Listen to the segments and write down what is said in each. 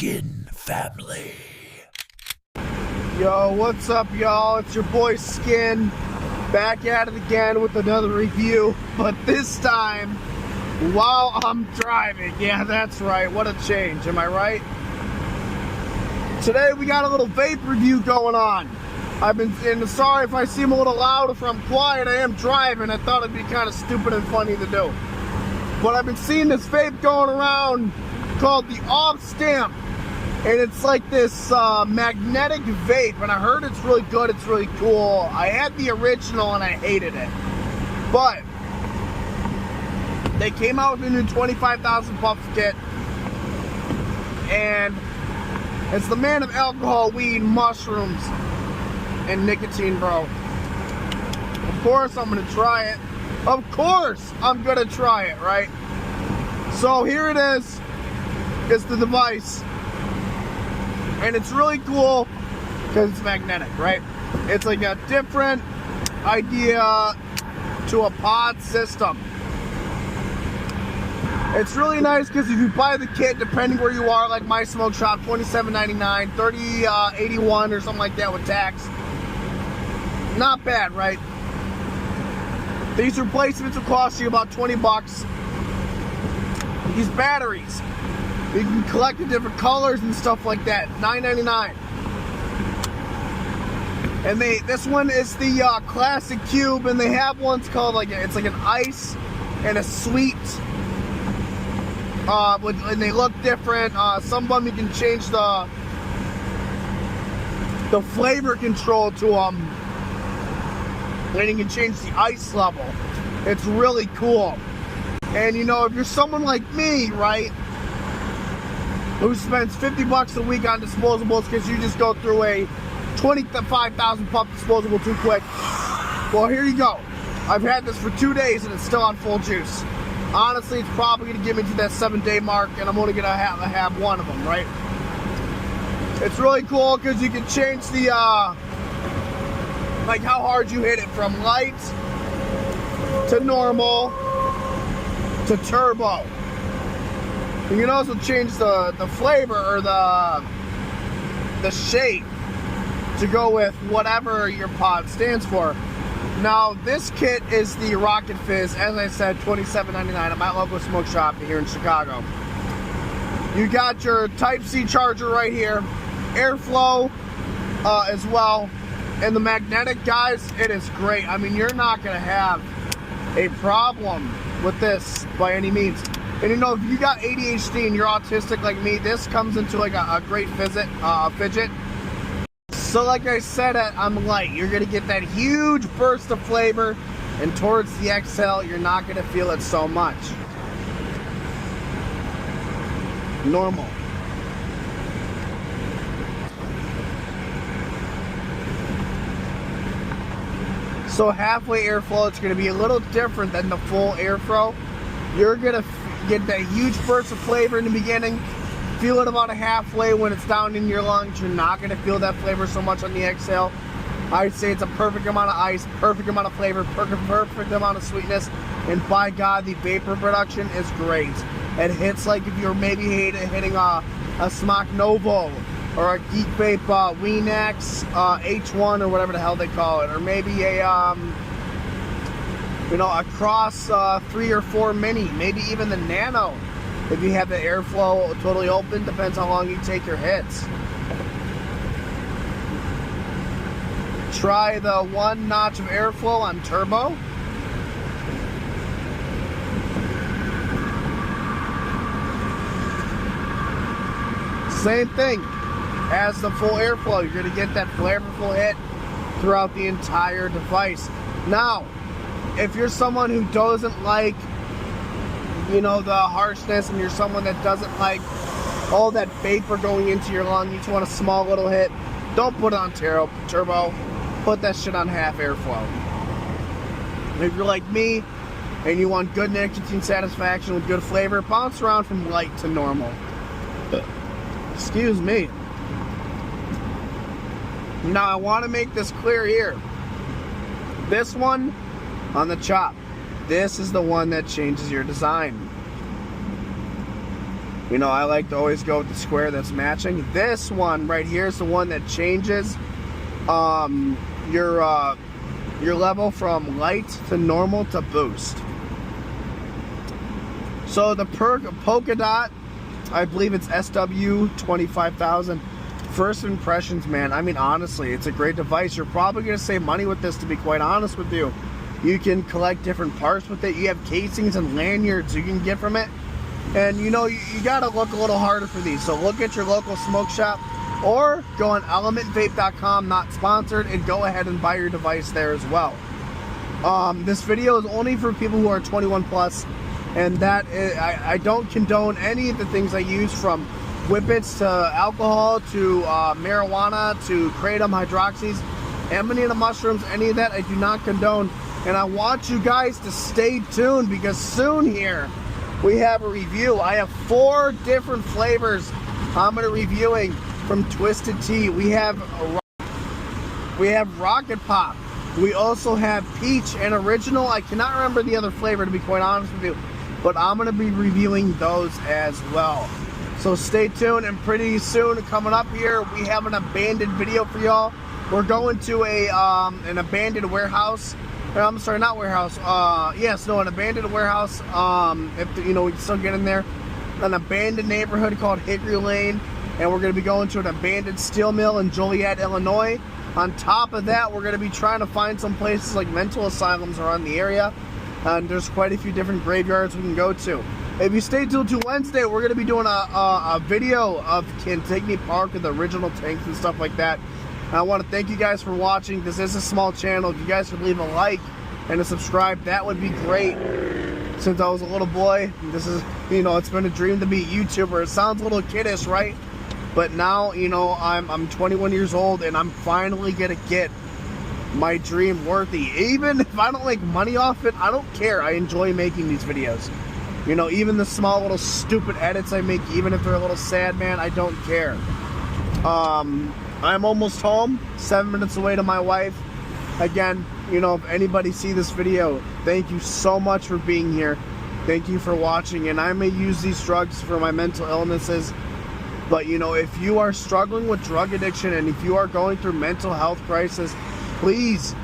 Skin family. Yo, what's up, y'all? It's your boy Skin, back at it again with another review, but this time while I'm driving. Yeah, that's right. What a change, am I right? Today we got a little vape review going on. And sorry if I seem a little loud, if I'm quiet, I am driving. I thought it'd be kind of stupid and funny to do. But I've been seeing this vape going around called the Off Stamp. And it's like this magnetic vape, and I heard it's really good, it's really cool. I had the original and I hated it. But they came out with a new 25,000 puffs kit. And it's the man of alcohol, weed, mushrooms, and nicotine, bro. Of course I'm gonna try it. Of course I'm gonna try it, right? So here it is. It's the device. And it's really cool because it's magnetic, right? It's like a different idea to a pod system. It's really nice because if you buy the kit, depending where you are, like my smoke shop, $27.99, $30.81 or something like that with tax. Not bad, right? These replacements will cost you about 20 bucks. These batteries, you can collect the different colors and stuff like that. $9.99. And this one is the classic cube, and they have ones called it's like an ice and a sweet. And they look different. Some of them you can change the flavor control to them, and you can change the ice level. It's really cool. And you know, if you're someone like me, right, who spends 50 bucks a week on disposables because you just go through a 25,000 puff disposable too quick, well, here you go. I've had this for 2 days and it's still on full juice. Honestly, it's probably going to get me to that 7-day mark, and I'm only going to have one of them, right? It's really cool because you can change the, like how hard you hit it, from light to normal to turbo. You can also change the flavor or the shape to go with whatever your pod stands for. Now, this kit is the Rocket Fizz, as I said, $27.99 at my local smoke shop here in Chicago. You got your Type-C charger right here, airflow as well, and the magnetic, guys, it is great. I mean, you're not going to have a problem with this by any means. And you know, if you got ADHD and you're autistic like me, this comes into like a great fidget. So like I said, I'm light. You're gonna get that huge burst of flavor, and towards the exhale, you're not gonna feel it so much. Normal. So halfway airflow, it's gonna be a little different than the full airflow. You're gonna get that huge burst of flavor in the beginning, feel it about a halfway. When it's down in your lungs, you're not going to feel that flavor so much on the exhale. I'd say it's a perfect amount of ice, perfect amount of flavor, perfect amount of sweetness, and by God, the vapor production is great. It hits like if you're maybe hitting a Smock Novo or a Geek Vape Weenax H1 or whatever the hell they call it, or maybe a a Cross 3 or 4 Mini, maybe even the Nano. If you have the airflow totally open, depends how long you take your hits. Try the 1 notch of airflow on turbo. Same thing as the full airflow. You're going to get that flavorful hit throughout the entire device. Now, if you're someone who doesn't like, the harshness, and you're someone that doesn't like all that vapor going into your lung, you just want a small little hit, don't put it on turbo. Put that shit on half airflow. If you're like me and you want good nicotine satisfaction with good flavor, bounce around from light to normal. Excuse me. Now, I want to make this clear here. This one on the chop, this is the one that changes your design. You know, I like to always go with the square that's matching. This one right here is the one that changes your level from light to normal to boost. So the polka dot, I believe it's SW 25,000. First impressions, man. I mean, honestly, it's a great device. You're probably going to save money with this, to be quite honest with you. You can collect different parts with it. You have casings and lanyards you can get from it. And you know, you got to look a little harder for these. So look at your local smoke shop or go on elementvape.com, not sponsored, and go ahead and buy your device there as well. This video is only for people who are 21 plus, and that is, I don't condone any of the things I use, from whippets to alcohol to marijuana to kratom, hydroxys, amanita mushrooms, any of that I do not condone. And I want you guys to stay tuned, because soon here we have a review. I have 4 different flavors I'm going to be reviewing from Twisted Tea. We have Rocket Pop. We also have Peach and Original. I cannot remember the other flavor, to be quite honest with you, but I'm going to be reviewing those as well. So stay tuned, and pretty soon coming up here, we have an abandoned video for y'all. We're going to an abandoned warehouse. I'm sorry, not warehouse. An abandoned warehouse. If you know, we can still get in there. An abandoned neighborhood called Hickory Lane, and we're going to be going to an abandoned steel mill in Joliet, Illinois. On top of that, we're going to be trying to find some places like mental asylums around the area, and there's quite a few different graveyards we can go to. If you stay tuned to Wednesday, we're going to be doing a video of Cantigny Park and the original tanks and stuff like that. And I want to thank you guys for watching. This is a small channel. If you guys could leave a like and a subscribe, that would be great. Since I was a little boy, this is, you know, it's been a dream to be a YouTuber. It sounds a little kiddish, right? But now, you know, I'm 21 years old, and I'm finally going to get my dream worthy. Even if I don't make money off it, I don't care. I enjoy making these videos. You know, even the small little stupid edits I make, even if they're a little sad, man, I don't care. I'm almost home, 7 minutes away to my wife. Again, you know, if anybody see this video, thank you so much for being here. Thank you for watching. And I may use these drugs for my mental illnesses, but you know, if you are struggling with drug addiction and if you are going through mental health crisis, please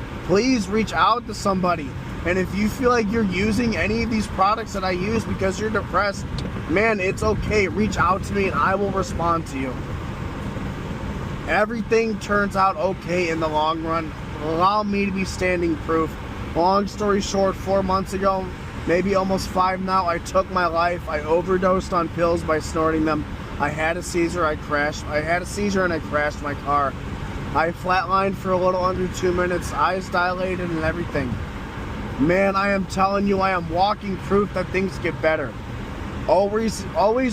reach out to somebody. And if you feel like you're using any of these products that I use because you're depressed, man, it's okay. Reach out to me and I will respond to you. Everything turns out okay in the long run. Allow me to be standing proof. Long story short, 4 months ago, maybe almost 5 now, I took my life. I overdosed on pills by snorting them. I had a seizure, I had a seizure and I crashed my car. I flatlined for a little under 2 minutes, eyes dilated and everything. Man, I am telling you, I am walking proof that things get better. Always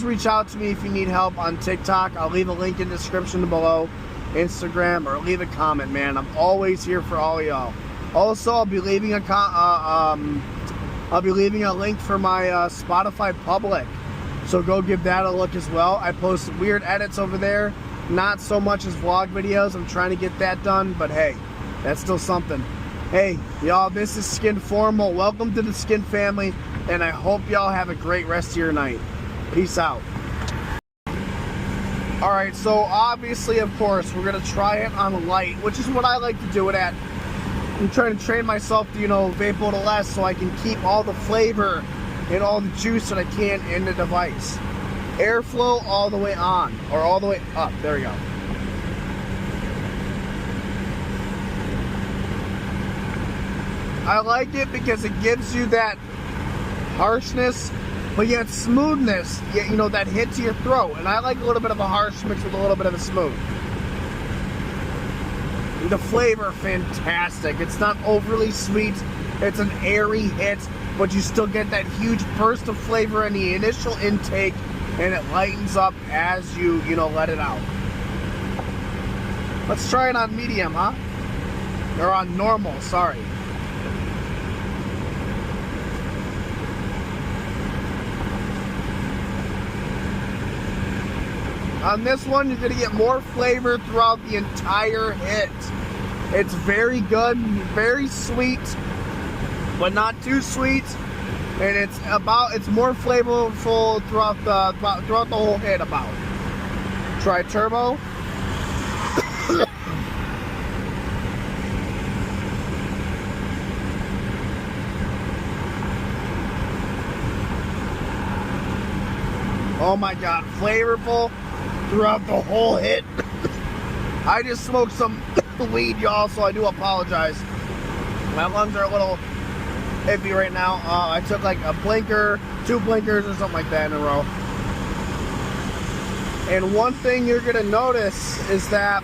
reach out to me if you need help on TikTok. I'll leave a link in the description below, Instagram, or leave a comment, man. I'm always here for all y'all. Also, I'll be leaving a link for my Spotify Public, so go give that a look as well. I post weird edits over there, not so much as vlog videos. I'm trying to get that done, but hey, that's still something. Hey, y'all, this is Skin Formal. Welcome to the Skin family, and I hope y'all have a great rest of your night. Peace out. Alright, so obviously, of course, we're going to try it on light, which is what I like to do it at. I'm trying to train myself to, you know, vape a little less so I can keep all the flavor and all the juice that I can in the device. Airflow all the way on, or all the way up. There we go. I like it because it gives you that harshness, but yet smoothness, yet, you know, that hit to your throat. And I like a little bit of a harsh mixed with a little bit of a smooth. The flavor, fantastic. It's not overly sweet. It's an airy hit, but you still get that huge burst of flavor in the initial intake, and it lightens up as you let it out. Let's try it on medium, huh? Or on normal, sorry. On this one, you're going to get more flavor throughout the entire hit. It's very good, very sweet, but not too sweet. and it's more flavorful throughout the whole hit. About try turbo. Oh my god, flavorful throughout the whole hit. I just smoked some weed, y'all, so I do apologize. My lungs are a little iffy right now. I took like a blinker, 2 blinkers or something like that in a row. And one thing you're gonna notice is that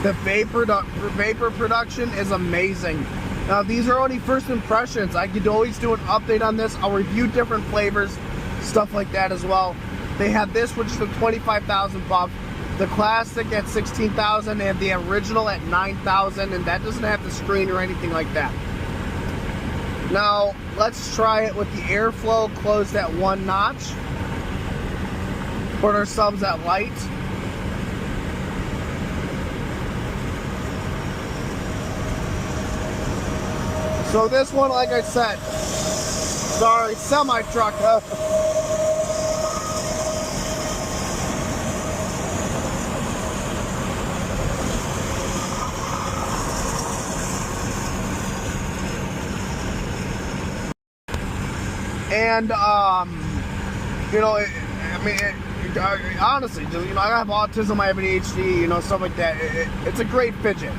the vapor production is amazing. Now these are only first impressions. I could always do an update on this. I'll review different flavors, stuff like that as well. They have this, which is the 25,000 buff, the classic at 16,000, and the original at 9,000, and that doesn't have the screen or anything like that. Now let's try it with the airflow closed at 1 notch. Put ourselves at light. So this one, like I said, sorry, semi-truck, huh? And, you know, honestly, just, you know, I have autism, I have ADHD, you know, stuff like that. It's a great fidget.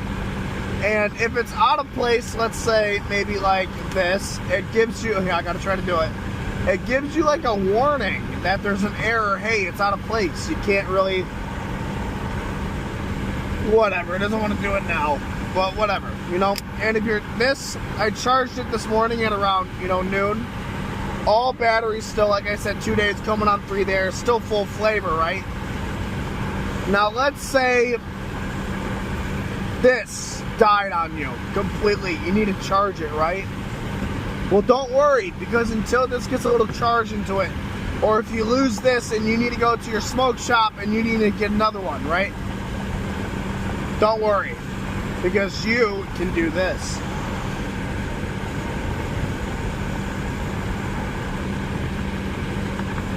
And if it's out of place, let's say maybe like this, it gives you, okay, I gotta try to do it. It gives you like a warning that there's an error. Hey, it's out of place. You can't really, whatever. It doesn't want to do it now, but whatever, you know. And if you're this, I charged it this morning at around, you know, noon. All batteries still, like I said, 2 days coming on 3 there, still full flavor, right? Now let's say this died on you completely. You need to charge it, right? Well, don't worry, because until this gets a little charge into it, or if you lose this and you need to go to your smoke shop and you need to get another one, right? Don't worry, because you can do this.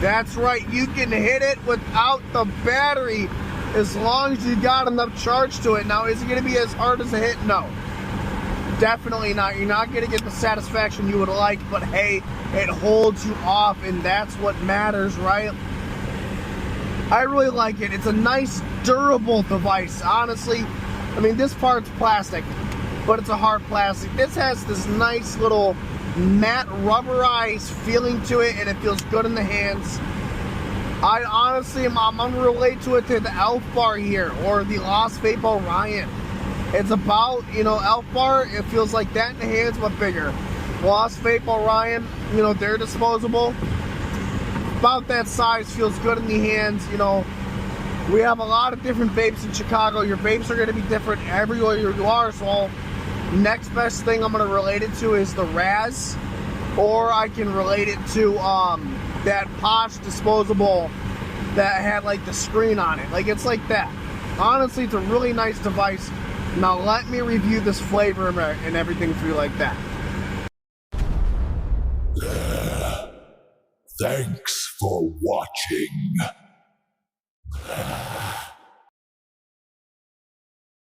That's right, you can hit it without the battery as long as you got enough charge to it. Now, is it going to be as hard as a hit? No. Definitely not. You're not going to get the satisfaction you would like, but hey, it holds you off, and that's what matters, right? I really like it. It's a nice, durable device, honestly. I mean, this part's plastic, but it's a hard plastic. This has this nice little matte rubberized feeling to it, and it feels good in the hands. I honestly, I'm gonna relate to it to the Elf Bar here, or the Lost Vape Orion. It's about, you know, Elf Bar, it feels like that in the hands, but bigger. Lost Vape Orion, you know, they're disposable. About that size, feels good in the hands, you know. We have a lot of different vapes in Chicago. Your vapes are gonna be different everywhere you are, so next best thing I'm gonna relate it to is the Raz, or I can relate it to that Posh disposable that had like the screen on it. Like, it's like that. Honestly, it's a really nice device. Now let me review this flavor and everything for you like that. Thanks for watching.